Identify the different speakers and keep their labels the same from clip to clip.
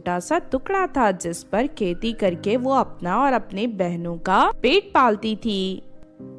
Speaker 1: छोटा सा टुकड़ा था जिस पर खेती करके वो अपना और अपने बहनों का पेट पालती थी।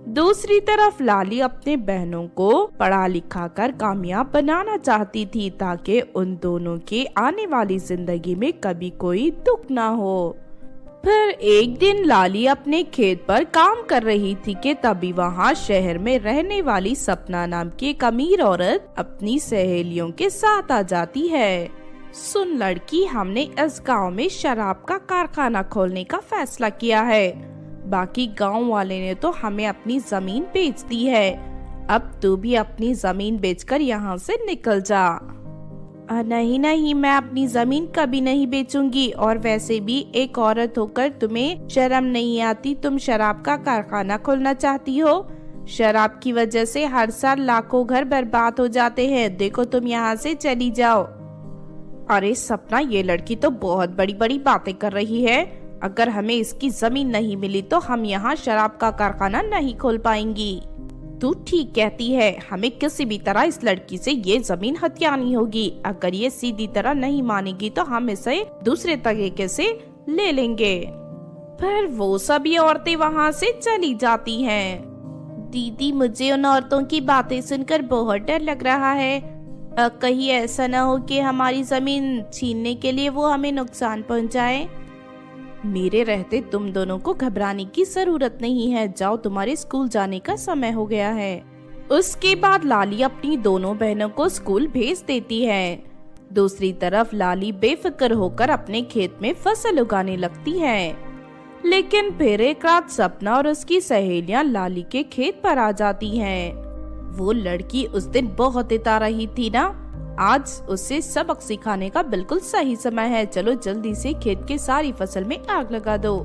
Speaker 1: दूसरी तरफ लाली अपने बहनों को पढ़ा लिखा कर कामयाब बनाना चाहती थी ताकि उन दोनों के आने वाली जिंदगी में कभी कोई दुख ना हो। फिर एक दिन लाली अपने खेत पर काम कर रही थी कि तभी वहाँ शहर में रहने वाली सपना नाम की एक अमीर औरत अपनी सहेलियों के साथ आ जाती है। सुन लड़की, हमने इस गांव में शराब का कारखाना खोलने का फैसला किया है। बाकी गांव वाले ने तो हमें अपनी जमीन बेच दी है। अब तू भी अपनी जमीन बेचकर यहाँ से निकल जा। नहीं नहीं, मैं अपनी जमीन कभी नहीं बेचूंगी। और वैसे भी एक औरत होकर तुम्हें शर्म नहीं आती? तुम शराब का कारखाना खोलना चाहती हो? शराब की वजह से हर साल लाखों घर बर्बाद हो जाते हैं। देखो, तुम यहाँ से चली जाओ। अरे सपना, ये लड़की तो बहुत बड़ी बड़ी बातें कर रही है। अगर हमें इसकी जमीन नहीं मिली तो हम यहाँ शराब का कारखाना नहीं खोल पाएंगी। तू ठीक कहती है, हमें किसी भी तरह इस लड़की से ये जमीन हथियानी होगी। अगर ये सीधी तरह नहीं मानेगी तो हम इसे दूसरे तरीके से ले लेंगे। फिर वो सभी औरतें वहाँ से चली जाती हैं। दीदी, मुझे उन औरतों की बातें सुनकर बहुत डर लग रहा है। कहीं ऐसा न हो कि हमारी जमीन छीनने के लिए वो हमें नुकसान पहुँचाए। मेरे रहते तुम दोनों को घबराने की जरूरत नहीं है। जाओ, तुम्हारे स्कूल जाने का समय हो गया है। उसके बाद लाली अपनी दोनों बहनों को स्कूल भेज देती है। दूसरी तरफ लाली बेफिक्र होकर अपने खेत में फसल उगाने लगती है। लेकिन फिर एक रात सपना और उसकी सहेलियां लाली के खेत पर आ जाती हैं। वो लड़की उस दिन बहुत इता रही थी ना, आज उसे सबक सिखाने का बिल्कुल सही समय है। चलो जल्दी से खेत के सारी फसल में आग लगा दो।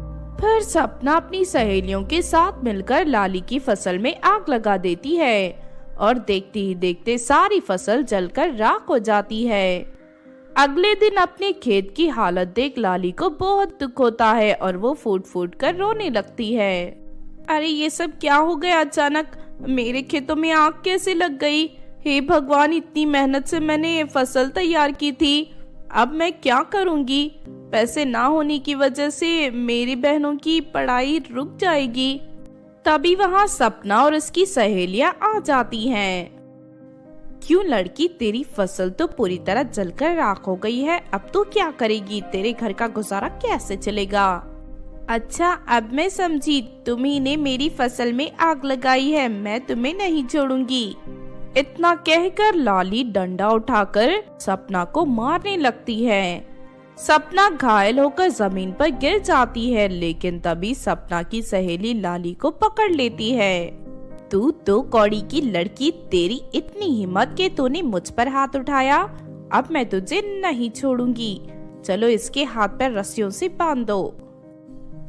Speaker 1: फिर सपना अपनी सहेलियों के साथ मिलकर लाली की फसल में आग लगा देती है और देखते ही देखते सारी फसल जलकर राख हो जाती है। अगले दिन अपने खेत की हालत देख लाली को बहुत दुख होता है और वो फूट फूट कर रोने लगती है। अरे ये सब क्या हो गया अचानक? मेरे खेतों में आग कैसे लग गई? हे भगवान, इतनी मेहनत से मैंने ये फसल तैयार की थी, अब मैं क्या करूंगी? पैसे ना होने की वजह से मेरी बहनों की पढ़ाई रुक जाएगी। तभी वहाँ सपना और उसकी सहेलियां आ जाती हैं। क्यों लड़की, तेरी फसल तो पूरी तरह जलकर राख हो गई है। अब तो क्या करेगी? तेरे घर का गुजारा कैसे चलेगा? अच्छा, अब मैं समझी, तुम्ही ने मेरी फसल में आग लगाई है। मैं तुम्हें नहीं छोड़ूंगी। इतना कहकर लाली डंडा उठाकर सपना को मारने लगती है। सपना घायल होकर जमीन पर गिर जाती है, लेकिन तभी सपना की सहेली लाली को पकड़ लेती है। तू तो कौड़ी की लड़की, तेरी इतनी हिम्मत के तूने मुझ पर हाथ उठाया। अब मैं तुझे नहीं छोड़ूंगी। चलो इसके हाथ पैर रस्सियों से बांध दो।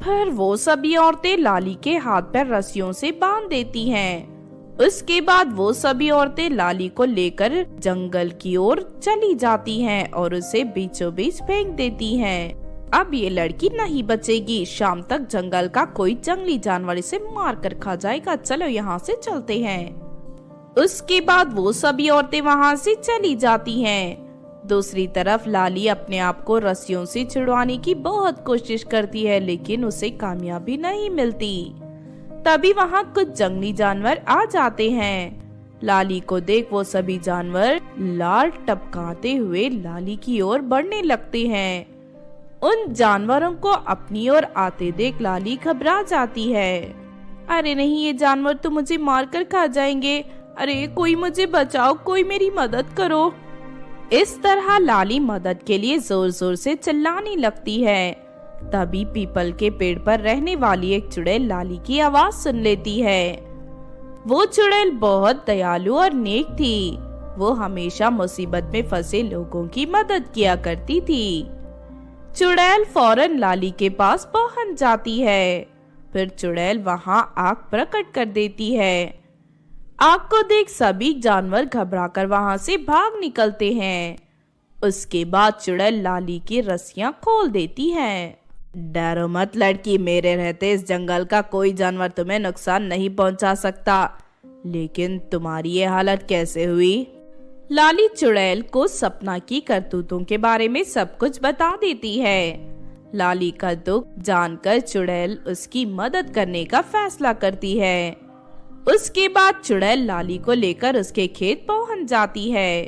Speaker 1: फिर वो सभी औरतें लाली के हाथ पैर रस्सियों से बांध देती हैं। उसके बाद वो सभी औरतें लाली को लेकर जंगल की ओर चली जाती हैं और उसे बीचों बीच फेंक देती हैं। अब ये लड़की नहीं बचेगी। शाम तक जंगल का कोई जंगली जानवर इसे मार कर खा जाएगा। चलो यहाँ से चलते हैं। उसके बाद वो सभी औरतें वहाँ से चली जाती हैं। दूसरी तरफ लाली अपने आप को रस्सियों से छुड़वाने की बहुत कोशिश करती है, लेकिन उसे कामयाबी नहीं मिलती। तभी वहाँ कुछ जंगली जानवर आ जाते हैं। लाली को देख वो सभी जानवर लाल टपकाते हुए लाली की ओर बढ़ने लगते हैं। उन जानवरों को अपनी ओर आते देख लाली घबरा जाती है। अरे नहीं, ये जानवर तो मुझे मारकर खा जाएंगे। अरे कोई मुझे बचाओ, कोई मेरी मदद करो। इस तरह लाली मदद के लिए जोर जोर से चिल्लाने लगती है। तभी पीपल के पेड़ पर रहने वाली एक चुड़ैल लाली की आवाज सुन लेती है। वो चुड़ैल बहुत दयालु और नेक थी। वो हमेशा मुसीबत में फंसे लोगों की मदद किया करती थी। चुड़ैल फौरन लाली के पास पहुंच जाती है। फिर चुड़ैल वहां आग प्रकट कर देती है। आग को देख सभी जानवर घबराकर वहां से भाग निकलते हैं। उसके बाद चुड़ैल लाली की रस्सियां खोल देती है। डरो मत लड़की, मेरे रहते इस जंगल का कोई जानवर तुम्हें नुकसान नहीं पहुंचा सकता। लेकिन तुम्हारी ये हालत कैसे हुई? लाली चुड़ैल को सपना की करतूतों के बारे में सब कुछ बता देती है। लाली का दुख जानकर चुड़ैल उसकी मदद करने का फैसला करती है। उसके बाद चुड़ैल लाली को लेकर उसके खेत पहुंच जाती है।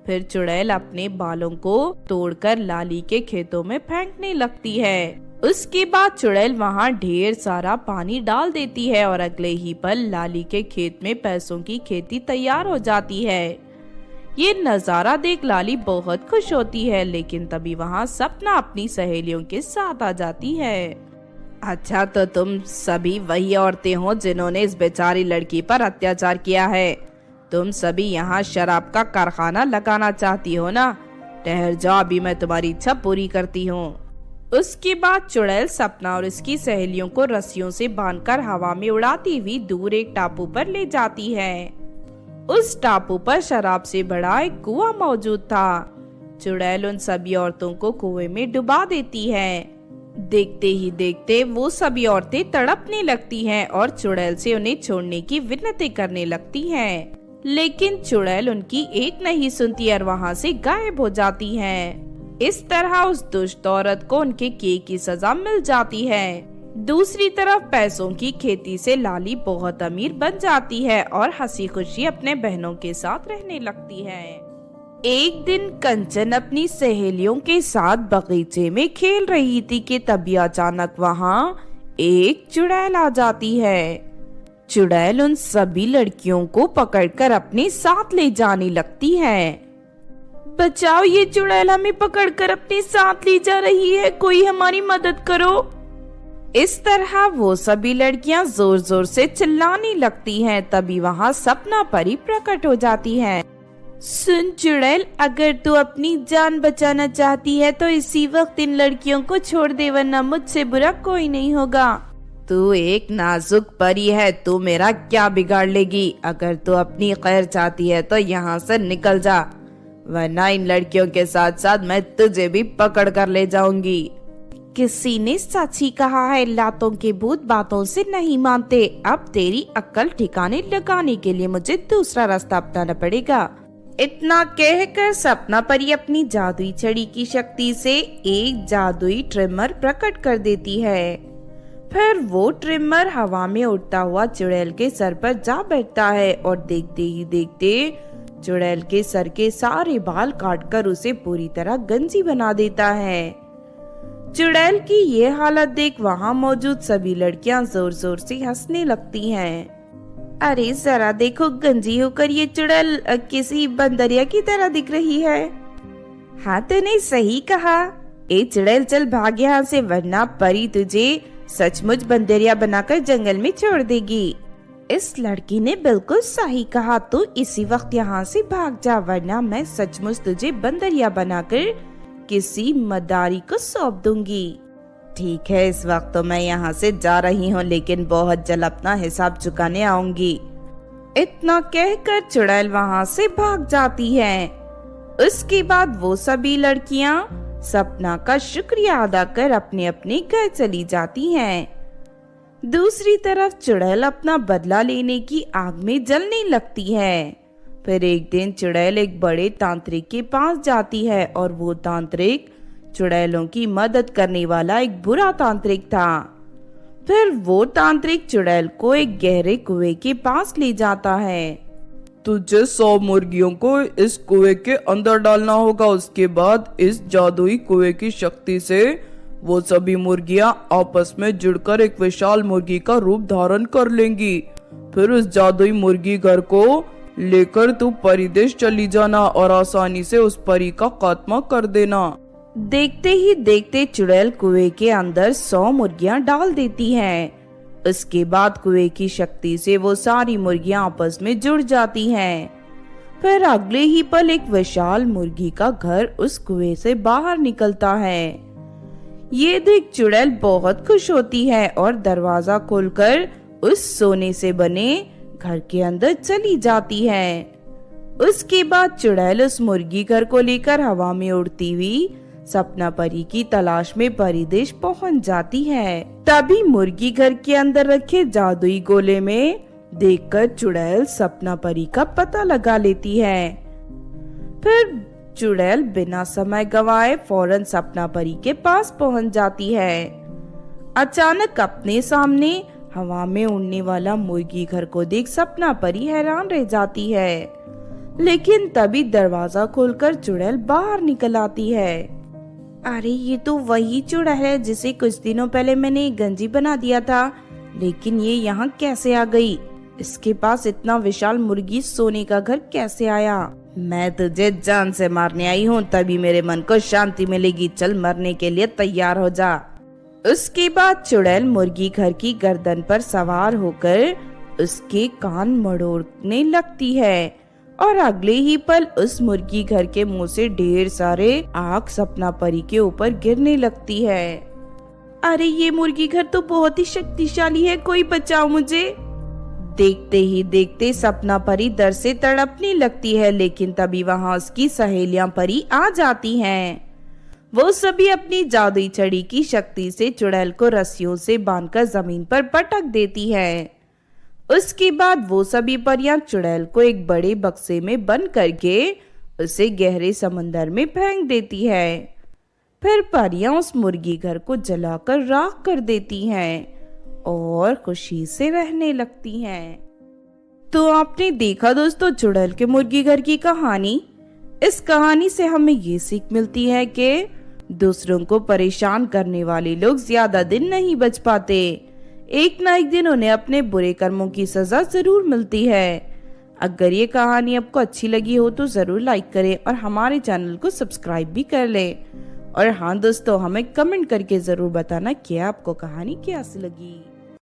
Speaker 1: फिर चुड़ैल अपने बालों को तोड़कर लाली के खेतों में फेंकने लगती है। उसके बाद चुड़ैल वहां ढेर सारा पानी डाल देती है और अगले ही पल लाली के खेत में पैसों की खेती तैयार हो जाती है। ये नजारा देख लाली बहुत खुश होती है, लेकिन तभी वहां सपना अपनी सहेलियों के साथ आ जाती है। अच्छा, तो तुम सभी वही औरतें हो जिन्होंने इस बेचारी लड़की पर अत्याचार किया है। तुम सभी यहाँ शराब का कारखाना लगाना चाहती हो ना? ठहर जाओ, अभी मैं तुम्हारी इच्छा पूरी करती हूँ। उसके बाद चुड़ैल सपना और उसकी सहेलियों को रस्सियों से बांधकर हवा में उड़ाती हुई दूर एक टापू पर ले जाती है। उस टापू पर शराब से भरा एक कुआं मौजूद था। चुड़ैल उन सभी औरतों को कुएं में डुबा देती है। देखते ही देखते वो सभी औरतें तड़पने लगती हैं और चुड़ैल से उन्हें छोड़ने की विनती करने लगती हैं। लेकिन चुड़ैल उनकी एक नहीं सुनती और वहां से गायब हो जाती है। इस तरह उस दुष्ट औरत को उनके किए की सजा मिल जाती है। दूसरी तरफ पैसों की खेती से लाली बहुत अमीर बन जाती है और हंसी खुशी अपने बहनों के साथ रहने लगती है। एक दिन कंचन अपनी सहेलियों के साथ बगीचे में खेल रही थी कि तभी अचानक वहाँ एक चुड़ैल आ जाती है। चुड़ैल उन सभी लड़कियों को पकड़कर अपने साथ ले जाने लगती है। बचाओ, ये चुड़ैल हमें पकड़कर अपने साथ ले जा रही है, कोई हमारी मदद करो। इस तरह वो सभी लड़कियां जोर जोर से चिल्लाने लगती हैं। तभी वहाँ सपना परी प्रकट हो जाती है। सुन चुड़ैल, अगर तू अपनी जान बचाना चाहती है तो इसी वक्त इन लड़कियों को छोड़ दे, वरना मुझसे बुरा कोई नहीं होगा। तू एक नाजुक परी है, तू मेरा क्या बिगाड़ लेगी। अगर तू अपनी खैर चाहती है तो यहाँ से निकल जा, वरना इन लड़कियों के साथ साथ मैं तुझे भी पकड़ कर ले जाऊंगी। किसी ने सच ही कहा है, लातों के भूत बातों से नहीं मानते। अब तेरी अक्ल ठिकाने लगाने के लिए मुझे दूसरा रास्ता अपनाना पड़ेगा। इतना कहकर सपना परी अपनी जादुई छड़ी की शक्ति से एक जादुई ट्रिमर प्रकट कर देती है। फिर वो ट्रिमर हवा में उड़ता हुआ चुड़ैल के सर पर जा बैठता है और देखते ही देखते चुड़ैल के सर के सारे बाल काटकर उसे पूरी तरह गंजी बना देता है। चुड़ैल की ये हालत देख वहाँ मौजूद सभी लड़कियां जोर जोर से हंसने लगती हैं। अरे जरा देखो, गंजी होकर ये चुड़ैल किसी बंदरिया की तरह दिख रही है। हाँ, तूने सही कहा। ए चुड़ैल, चल भाग यहाँ से, वरना परी तुझे सचमुच बंदरिया बनाकर जंगल में छोड़ देगी। इस लड़की ने बिल्कुल सही कहा, तू इसी वक्त यहाँ से भाग जा, वरना मैं सचमुच तुझे बंदरिया बनाकर किसी मदारी को सौंप दूंगी। ठीक है, इस वक्त तो मैं यहाँ से जा रही हूँ, लेकिन बहुत जल्द अपना हिसाब चुकाने आऊंगी। इतना कहकर चुड़ैल वहाँ से भाग जाती है। उसके बाद वो सभी लड़कियाँ सपना का शुक्रिया अदा कर अपने अपने घर चली जाती हैं। दूसरी तरफ चुड़ैल अपना बदला लेने की आग में जलने लगती है। फिर एक दिन चुड़ैल एक बड़े तांत्रिक के पास जाती है और वो तांत्रिक चुड़ैलों की मदद करने वाला एक बुरा तांत्रिक था। फिर वो तांत्रिक चुड़ैल को एक गहरे कुएं के पास ले जाता है।
Speaker 2: तुझे 100 मुर्गियों को इस कुएं के अंदर डालना होगा। उसके बाद इस जादुई कुएं की शक्ति से वो सभी मुर्गियां आपस में जुड़कर एक विशाल मुर्गी का रूप धारण कर लेंगी। फिर उस जादुई मुर्गी घर को लेकर तू परिदेश चली जाना और आसानी से उस परी का खात्मा कर देना।
Speaker 1: देखते ही देखते चुड़ैल कुएं के अंदर 100 मुर्गियां डाल देती हैं। उसके बाद कुएं की शक्ति से वो सारी मुर्गियां आपस में जुड़ जाती हैं। फिर अगले ही पल एक विशाल मुर्गी का घर उस कुएं से बाहर निकलता है। ये देख चुड़ैल बहुत खुश होती है और दरवाजा खोलकर उस सोने से बने घर के अंदर चली जाती है। उसके बाद चुड़ैल उस मुर्गी घर को लेकर हवा में उड़ती हुई सपना परी की तलाश में परिदेश पहुंच जाती है। तभी मुर्गी घर के अंदर रखे जादुई गोले में देखकर चुड़ैल सपना परी का पता लगा लेती है। फिर चुड़ैल बिना समय गवाए फौरन सपना परी के पास पहुंच जाती है। अचानक अपने सामने हवा में उड़ने वाला मुर्गी घर को देख सपना परी हैरान रह जाती है, लेकिन तभी दरवाजा खोलकर चुड़ैल बाहर निकल आती है। अरे ये तो वही चुड़ैल है जिसे कुछ दिनों पहले मैंने एक गंजी बना दिया था, लेकिन ये यहाँ कैसे आ गई? इसके पास इतना विशाल मुर्गी सोने का घर कैसे आया? मैं तुझे जान से मारने आई हूँ, तभी मेरे मन को शांति मिलेगी। चल मरने के लिए तैयार हो जा। उसके बाद चुड़ैल मुर्गी घर की गर्दन पर सवार होकर उसके कान मरोड़ने लगती है और अगले ही पल उस मुर्गी घर के मुंह से ढेर सारे आग सपना परी के ऊपर गिरने लगती है। अरे ये मुर्गी घर तो बहुत ही शक्तिशाली है, कोई बचाओ मुझे। देखते ही देखते सपना परी डर से तड़पने लगती है, लेकिन तभी वहाँ उसकी सहेलियां परी आ जाती हैं। वो सभी अपनी जादुई छड़ी की शक्ति से चुड़ैल को रस्सियों से बांधकर जमीन पर पटक देती है। उसके बाद वो सभी परियां चुड़ैल को एक बड़े बक्से में बंद करके उसे गहरे समंदर में फेंक देती है। फिर परियां उस मुर्गी घर को जलाकर राख कर देती हैं और खुशी से रहने लगती हैं। तो आपने देखा दोस्तों चुड़ैल के मुर्गी घर की कहानी। इस कहानी से हमें ये सीख मिलती है कि दूसरों को परेशान करने वाले लोग ज्यादा दिन नहीं बच पाते। एक ना एक दिन उन्हें अपने बुरे कर्मों की सजा जरूर मिलती है। अगर ये कहानी आपको अच्छी लगी हो तो जरूर लाइक करें और हमारे चैनल को सब्सक्राइब भी कर लें। और हाँ दोस्तों, हमें कमेंट करके जरूर बताना कि आपको कहानी कैसी लगी।